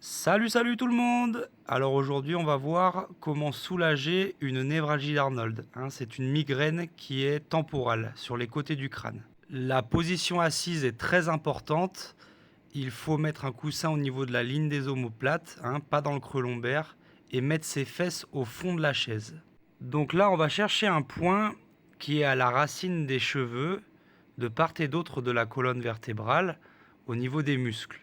Salut tout le monde! Alors aujourd'hui on va voir comment soulager une névralgie d'Arnold, hein. C'est une migraine qui est temporale sur les côtés du crâne. La position assise est très importante. Il faut mettre un coussin au niveau de la ligne des omoplates, hein, pas dans le creux lombaire, et mettre ses fesses au fond de la chaise. Donc là on va chercher un point qui est à la racine des cheveux, de part et d'autre de la colonne vertébrale, au niveau des muscles.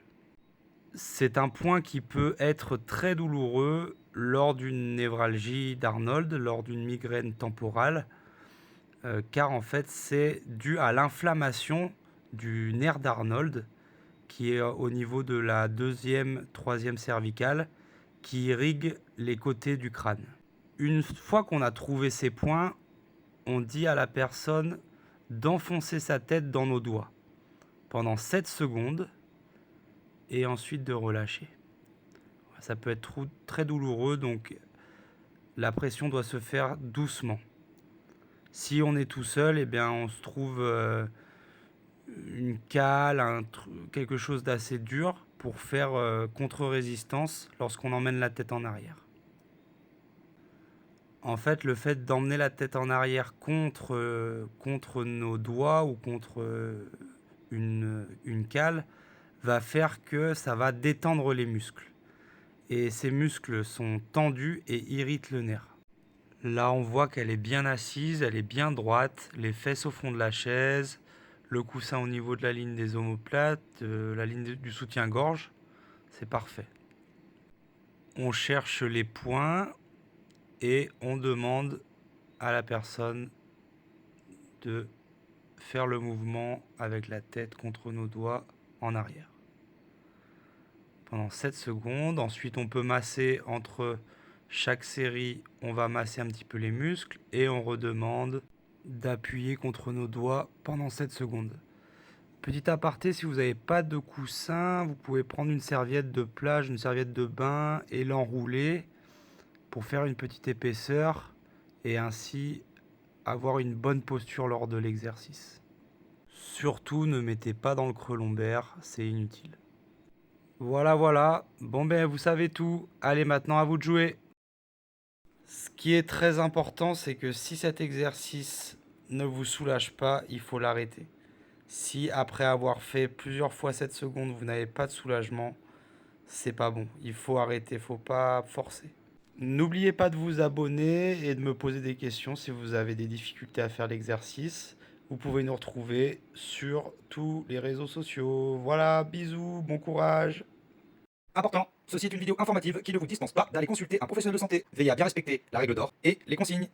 C'est un point qui peut être très douloureux lors d'une névralgie d'Arnold, lors d'une migraine temporale, car en fait c'est dû à l'inflammation du nerf d'Arnold qui est au niveau de la deuxième, troisième cervicale qui irrigue les côtés du crâne. Une fois qu'on a trouvé ces points, on dit à la personne d'enfoncer sa tête dans nos doigts pendant 7 secondes et ensuite de relâcher. Ça peut être très douloureux, donc la pression doit se faire doucement. Si on est tout seul, eh bien, on se trouve une cale, quelque chose d'assez dur pour faire contre-résistance lorsqu'on emmène la tête en arrière. En fait, le fait d'emmener la tête en arrière contre nos doigts ou contre une cale va faire que ça va détendre les muscles. Et ces muscles sont tendus et irritent le nerf. Là, on voit qu'elle est bien assise, elle est bien droite, les fesses au fond de la chaise, le coussin au niveau de la ligne des omoplates, la ligne du soutien-gorge, c'est parfait. On cherche les points et on demande à la personne de faire le mouvement avec la tête contre nos doigts en arrière. Pendant 7 secondes, ensuite on peut masser entre chaque série, on va masser un petit peu les muscles et on redemande d'appuyer contre nos doigts pendant 7 secondes. Petit aparté, si vous n'avez pas de coussin, vous pouvez prendre une serviette de plage, une serviette de bain et l'enrouler pour faire une petite épaisseur et ainsi avoir une bonne posture lors de l'exercice. Surtout ne mettez pas dans le creux lombaire, c'est inutile. Voilà, bon ben vous savez tout, allez maintenant à vous de jouer. Ce qui est très important, c'est que si cet exercice ne vous soulage pas, il faut l'arrêter. Si après avoir fait plusieurs fois 7 secondes, vous n'avez pas de soulagement, c'est pas bon. Il faut arrêter, il faut pas forcer. N'oubliez pas de vous abonner et de me poser des questions si vous avez des difficultés à faire l'exercice. Vous pouvez nous retrouver sur tous les réseaux sociaux. Voilà, bisous, bon courage. Important, ceci est une vidéo informative qui ne vous dispense pas d'aller consulter un professionnel de santé. Veillez à bien respecter la règle d'or et les consignes.